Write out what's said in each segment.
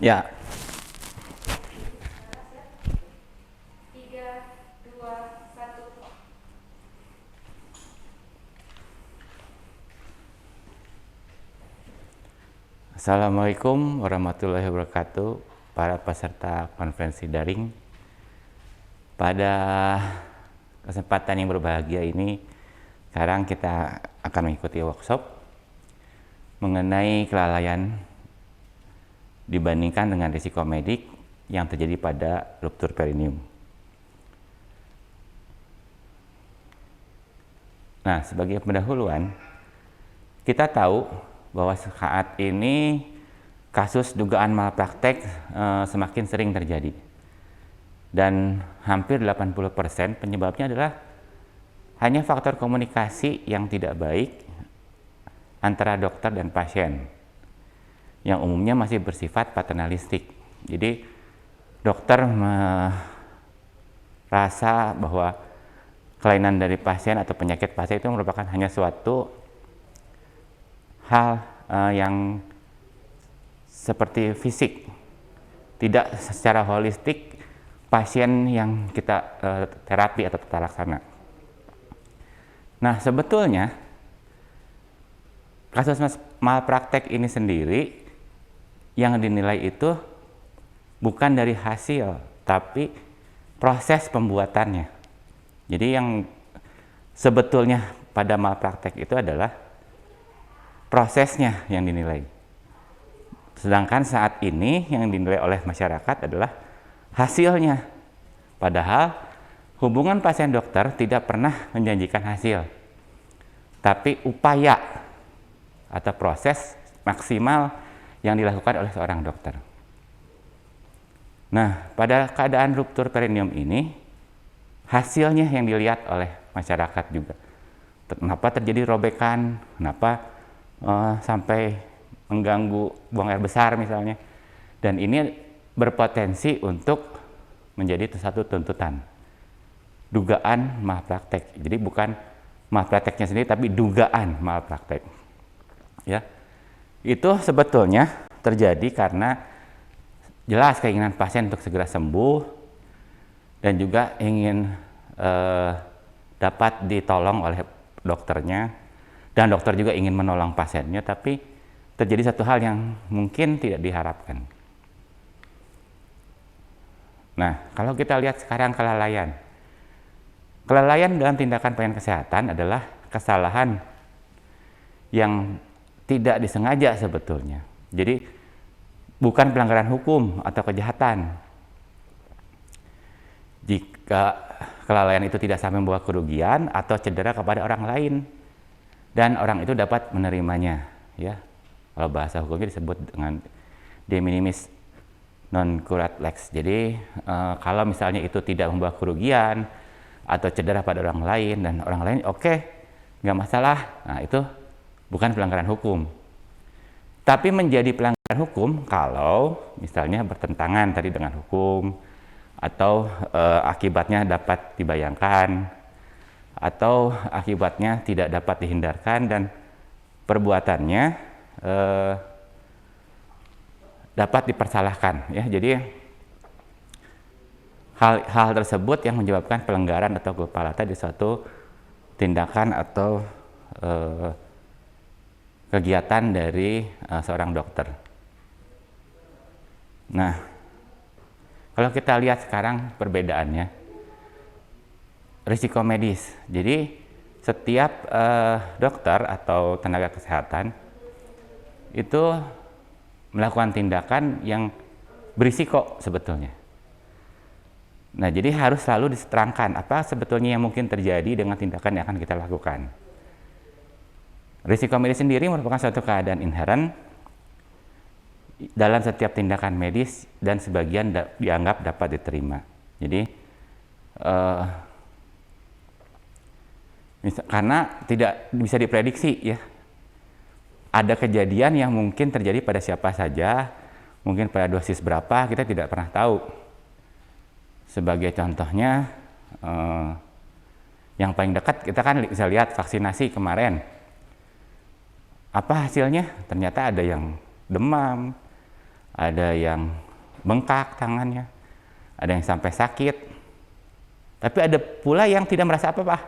Ya, 3, 2, 1. Assalamualaikum warahmatullahi wabarakatuh, para peserta konferensi daring. Pada kesempatan yang berbahagia ini, sekarang kita akan mengikuti workshop mengenai kelalaian dibandingkan dengan risiko medik yang terjadi pada ruptur perineum. Nah, sebagai pendahuluan, kita tahu bahwa saat ini kasus dugaan malpraktek semakin sering terjadi. Dan hampir 80% penyebabnya adalah hanya faktor komunikasi yang tidak baik antara dokter dan pasien, yang umumnya masih bersifat paternalistik. Jadi dokter merasa bahwa kelainan dari pasien atau penyakit pasien itu merupakan hanya suatu hal yang seperti fisik, tidak secara holistik pasien yang kita terapi atau tata laksana. Nah, sebetulnya kasus malpraktek ini sendiri yang dinilai itu bukan dari hasil, tapi proses pembuatannya. Jadi yang sebetulnya pada malpraktek itu adalah prosesnya yang dinilai. Sedangkan saat ini yang dinilai oleh masyarakat adalah hasilnya. Padahal hubungan pasien dokter tidak pernah menjanjikan hasil, tapi upaya atau proses maksimal yang dilakukan oleh seorang dokter. Nah, pada keadaan ruptur perineum ini, hasilnya yang dilihat oleh masyarakat juga. Kenapa terjadi robekan, kenapa sampai mengganggu buang air besar misalnya. Dan ini berpotensi untuk menjadi satu tuntutan. Dugaan malpraktek. Jadi bukan malprakteknya sendiri, tapi dugaan malpraktek. Ya. Itu sebetulnya terjadi karena jelas keinginan pasien untuk segera sembuh dan juga ingin dapat ditolong oleh dokternya, dan dokter juga ingin menolong pasiennya, tapi terjadi satu hal yang mungkin tidak diharapkan. Nah, kalau kita lihat sekarang kelalaian dalam tindakan pelayanan kesehatan adalah kesalahan yang tidak disengaja sebetulnya. Jadi bukan pelanggaran hukum atau kejahatan. Jika kelalaian itu tidak sampai membawa kerugian atau cedera kepada orang lain dan orang itu dapat menerimanya, ya. Kalau bahasa hukumnya disebut dengan de minimis non curat lex. Jadi kalau misalnya itu tidak membawa kerugian atau cedera pada orang lain dan orang lain oke, nggak masalah. Nah, itu bukan pelanggaran hukum. Tapi menjadi pelanggaran hukum kalau misalnya bertentangan tadi dengan hukum, atau akibatnya dapat dibayangkan, atau akibatnya tidak dapat dihindarkan dan perbuatannya dapat dipersalahkan. Ya, jadi hal tersebut yang menyebabkan pelanggaran atau kelalaian di suatu tindakan atau kegiatan dari seorang dokter. Nah, kalau kita lihat sekarang perbedaannya, risiko medis. Jadi setiap dokter atau tenaga kesehatan itu melakukan tindakan yang berisiko sebetulnya. Nah, jadi harus selalu diterangkan apa sebetulnya yang mungkin terjadi dengan tindakan yang akan kita lakukan. Risiko medis sendiri merupakan suatu keadaan inheren dalam setiap tindakan medis dan sebagian dianggap dapat diterima. Jadi karena tidak bisa diprediksi, ya. Ada kejadian yang mungkin terjadi pada siapa saja, mungkin pada dosis berapa kita tidak pernah tahu. Sebagai contohnya, yang paling dekat kita kan bisa lihat vaksinasi kemarin. Apa hasilnya? Ternyata ada yang demam, ada yang bengkak tangannya, ada yang sampai sakit, tapi ada pula yang tidak merasa apa-apa.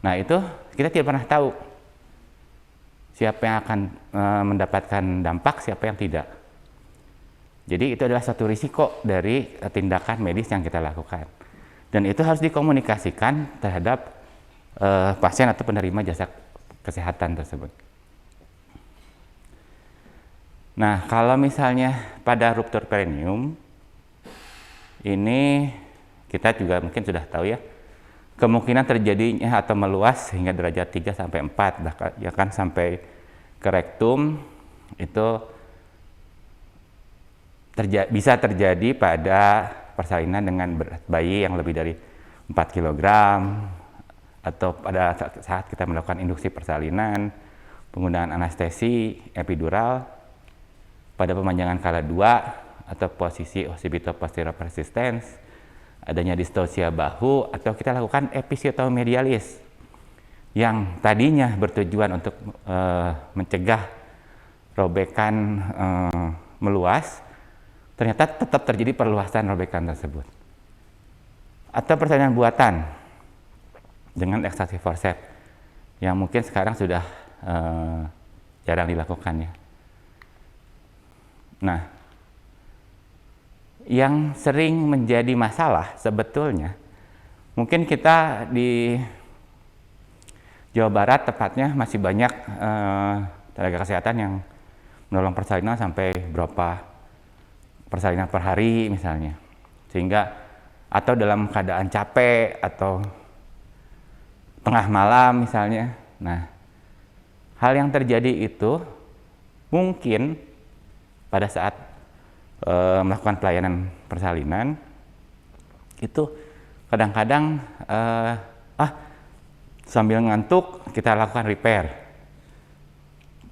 Nah itu kita tidak pernah tahu siapa yang akan mendapatkan dampak, siapa yang tidak. Jadi itu adalah satu risiko dari tindakan medis yang kita lakukan. Dan itu harus dikomunikasikan terhadap pasien atau penerima jasa kesehatan tersebut. Nah, kalau misalnya pada ruptur perineum, ini kita juga mungkin sudah tahu ya, kemungkinan terjadinya atau meluas hingga derajat 3 sampai 4, bahkan sampai ke rektum, itu bisa terjadi pada persalinan dengan berat bayi yang lebih dari 4 kg, atau pada saat kita melakukan induksi persalinan, penggunaan anestesi epidural, pada pemanjangan kala 2 atau posisi occipito-posterior persistens, adanya distosia bahu, atau kita lakukan episiotomi medialis yang tadinya bertujuan untuk mencegah robekan meluas, ternyata tetap terjadi perluasan robekan tersebut. Atau persalinan buatan dengan ekstraksi forceps yang mungkin sekarang sudah jarang dilakukan ya. Nah, yang sering menjadi masalah sebetulnya, mungkin kita di Jawa Barat tepatnya masih banyak tenaga kesehatan yang menolong persalinan sampai berapa persalinan per hari misalnya, sehingga atau dalam keadaan capek atau tengah malam misalnya. Nah, hal yang terjadi itu mungkin pada saat melakukan pelayanan persalinan itu kadang-kadang sambil ngantuk kita lakukan repair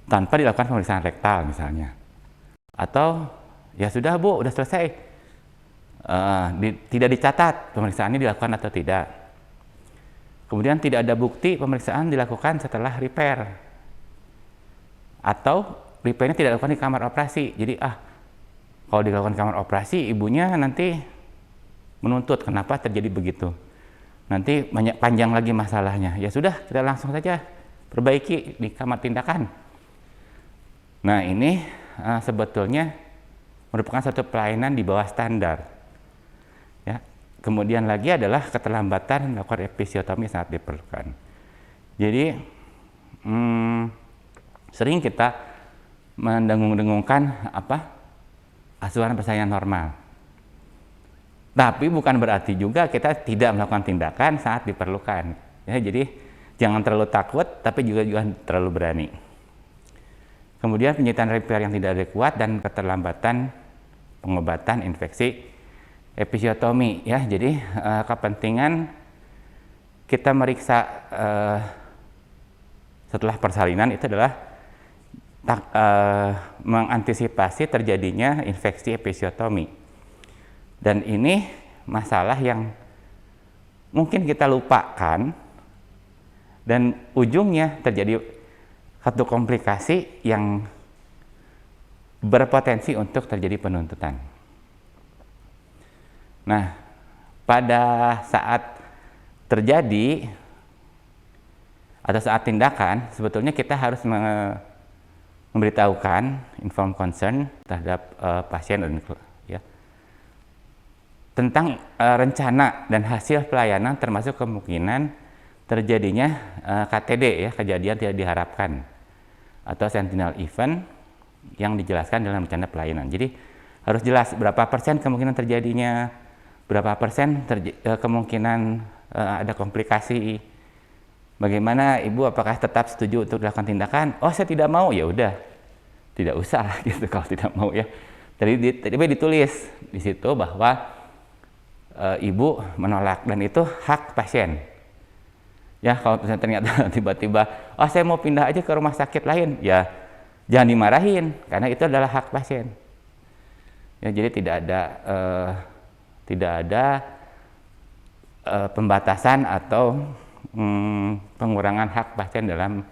tanpa dilakukan pemeriksaan rektal misalnya, atau ya sudah Bu, udah selesai, tidak dicatat pemeriksaannya dilakukan atau tidak, kemudian tidak ada bukti pemeriksaan dilakukan setelah repair, atau repairnya tidak dilakukan di kamar operasi. Jadi kalau dilakukan di kamar operasi, ibunya nanti menuntut kenapa terjadi begitu, nanti banyak panjang lagi masalahnya. Ya sudah, kita langsung saja perbaiki di kamar tindakan. Nah ini sebetulnya merupakan satu pelayanan di bawah standar ya. Kemudian lagi adalah keterlambatan melakukan episiotomi sangat diperlukan. Jadi sering kita mendengung-dengungkan asuhan persalinan normal. Tapi bukan berarti juga kita tidak melakukan tindakan saat diperlukan. Ya, jadi jangan terlalu takut, tapi juga jangan terlalu berani. Kemudian penyataan repair yang tidak adekuat dan keterlambatan pengobatan infeksi episiotomi. Ya, jadi kepentingan kita meriksa setelah persalinan itu adalah mengantisipasi terjadinya infeksi episiotomi. Dan ini masalah yang mungkin kita lupakan dan ujungnya terjadi satu komplikasi yang berpotensi untuk terjadi penuntutan. Nah, pada saat terjadi atau saat tindakan, sebetulnya kita harus memberitahukan informed consent terhadap pasien dan ya, tentang rencana dan hasil pelayanan, termasuk kemungkinan terjadinya KTD ya, kejadian tidak diharapkan, atau sentinel event yang dijelaskan dalam rencana pelayanan. Jadi harus jelas berapa persen kemungkinan terjadinya, berapa persen kemungkinan ada komplikasi. Bagaimana Ibu, apakah tetap setuju untuk dilakukan tindakan? Oh, saya tidak mau, ya udah, tidak usah gitu kalau tidak mau ya. Tadi ditulis di situ bahwa Ibu menolak dan itu hak pasien. Ya, kalau ternyata tiba-tiba, oh saya mau pindah aja ke rumah sakit lain, ya jangan dimarahin karena itu adalah hak pasien. Ya, jadi tidak ada pembatasan atau pengurangan hak pasien dalam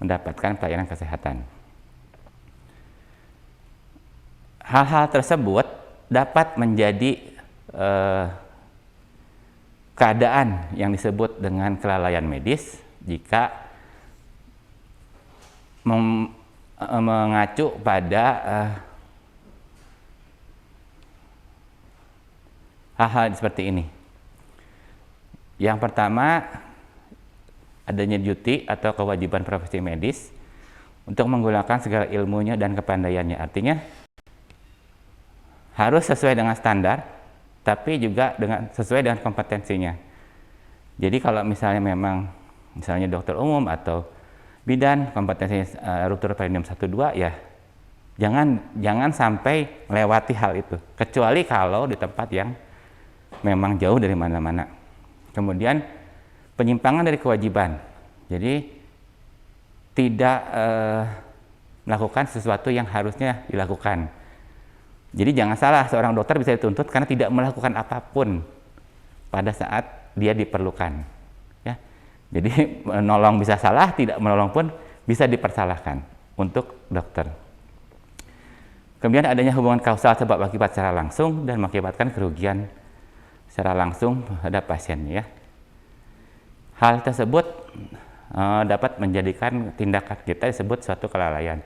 mendapatkan pelayanan kesehatan. hal-hal tersebut dapat menjadi keadaan yang disebut dengan kelalaian medis jika mengacu pada hal-hal seperti ini. Yang pertama, adanya duty atau kewajiban profesi medis untuk menggunakan segala ilmunya dan kepandaiannya. Artinya harus sesuai dengan standar, tapi juga sesuai dengan kompetensinya. Jadi kalau misalnya memang misalnya dokter umum atau bidan kompetensinya ruptur perineum 1-2, ya jangan sampai melewati hal itu, kecuali kalau di tempat yang memang jauh dari mana-mana. Kemudian penyimpangan dari kewajiban, jadi tidak melakukan sesuatu yang harusnya dilakukan. Jadi jangan salah, seorang dokter bisa dituntut karena tidak melakukan apapun pada saat dia diperlukan. Ya, jadi menolong bisa salah, tidak menolong pun bisa dipersalahkan untuk dokter. Kemudian adanya hubungan kausal sebab akibat secara langsung dan mengakibatkan kerugian secara langsung terhadap pasien, ya. Hal tersebut dapat menjadikan tindakan kita disebut suatu kelalaian.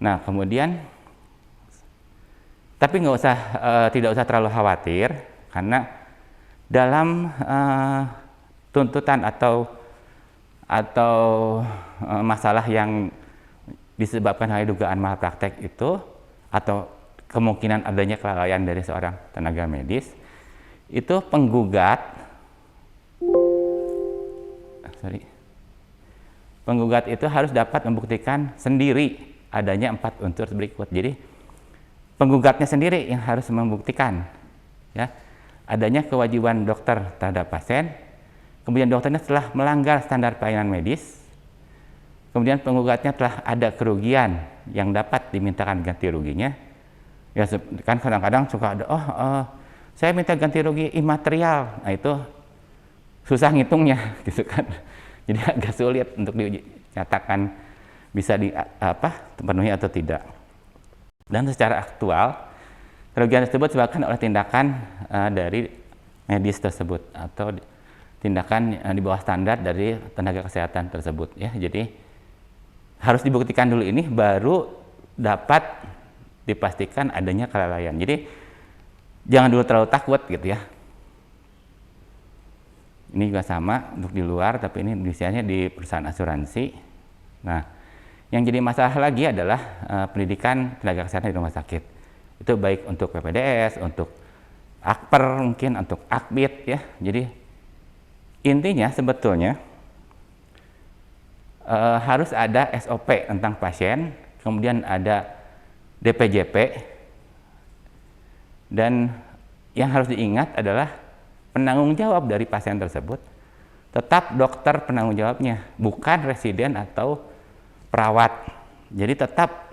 Nah, kemudian tapi tidak usah terlalu khawatir, karena dalam tuntutan atau masalah yang disebabkan oleh dugaan malpraktek itu atau kemungkinan adanya kelalaian dari seorang tenaga medis, itu penggugat itu harus dapat membuktikan sendiri adanya 4 unsur berikut. Jadi penggugatnya sendiri yang harus membuktikan, ya, adanya kewajiban dokter terhadap pasien, kemudian dokternya telah melanggar standar pelayanan medis, kemudian penggugatnya telah ada kerugian yang dapat dimintakan ganti ruginya. Ya kan kadang-kadang suka ada, saya minta ganti rugi imaterial, nah itu susah ngitungnya gitu kan. Jadi agak sulit untuk dinyatakan bisa terpenuhi atau tidak. Dan secara aktual, kerugian tersebut disebabkan oleh tindakan dari medis tersebut atau tindakan di bawah standar dari tenaga kesehatan tersebut, ya. Jadi harus dibuktikan dulu ini, baru dapat dipastikan adanya kelalaian. Jadi jangan dulu terlalu takut gitu, ya. Ini juga sama untuk di luar, tapi ini biasanya di perusahaan asuransi. Nah, yang jadi masalah lagi adalah pendidikan tenaga kesehatan di rumah sakit. Itu baik untuk PPDS, untuk Akper mungkin, untuk Akbid, ya. Jadi intinya sebetulnya harus ada SOP tentang pasien, kemudian ada DPJP, dan yang harus diingat adalah penanggung jawab dari pasien tersebut tetap dokter penanggung jawabnya, bukan residen atau perawat. Jadi tetap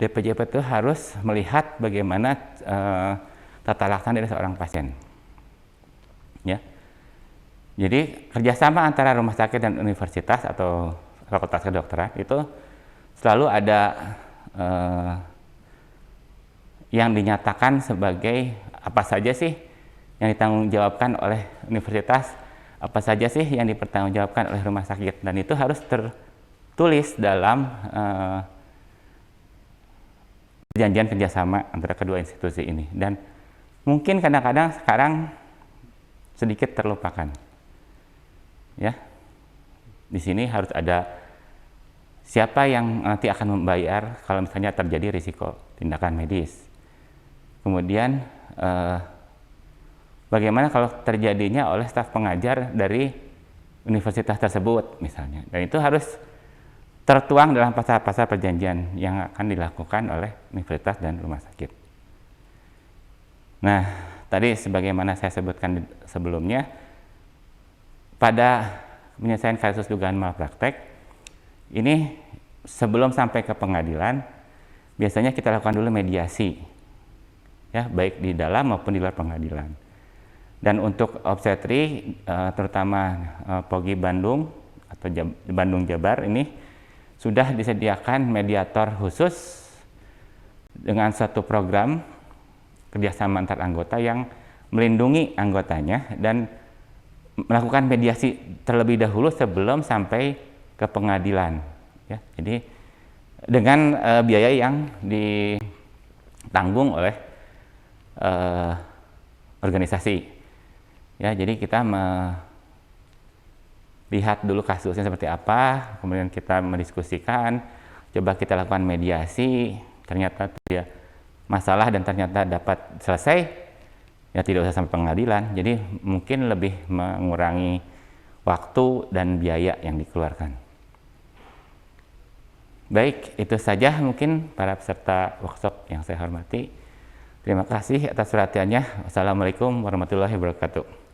DPJP itu harus melihat bagaimana tata laksana dari seorang pasien, ya. Jadi kerjasama antara rumah sakit dan universitas atau fakultas kedokteran itu selalu ada yang dinyatakan sebagai apa saja sih yang ditanggungjawabkan oleh universitas, apa saja sih yang dipertanggungjawabkan oleh rumah sakit, dan itu harus tertulis dalam perjanjian kerjasama antara kedua institusi ini. Dan mungkin kadang-kadang sekarang sedikit terlupakan, ya. Di sini harus ada siapa yang nanti akan membayar kalau misalnya terjadi risiko tindakan medis. Kemudian bagaimana kalau terjadinya oleh staf pengajar dari universitas tersebut misalnya. Dan itu harus tertuang dalam pasal-pasal perjanjian yang akan dilakukan oleh universitas dan rumah sakit. Nah, tadi sebagaimana saya sebutkan sebelumnya, pada penyelesaian kasus dugaan malpraktek ini sebelum sampai ke pengadilan, biasanya kita lakukan dulu mediasi, ya, baik di dalam maupun di luar pengadilan. Dan untuk obstetri, terutama POGI Bandung atau Bandung Jabar ini sudah disediakan mediator khusus dengan satu program kerjasama antar anggota yang melindungi anggotanya dan melakukan mediasi terlebih dahulu sebelum sampai ke pengadilan. Ya, jadi dengan biaya yang ditanggung oleh organisasi. Ya, jadi kita melihat dulu kasusnya seperti apa, kemudian kita mendiskusikan, coba kita lakukan mediasi, ternyata dia masalah dan ternyata dapat selesai, ya tidak usah sampai pengadilan. Jadi mungkin lebih mengurangi waktu dan biaya yang dikeluarkan. Baik, itu saja mungkin para peserta workshop yang saya hormati. Terima kasih atas perhatiannya. Wassalamualaikum warahmatullahi wabarakatuh.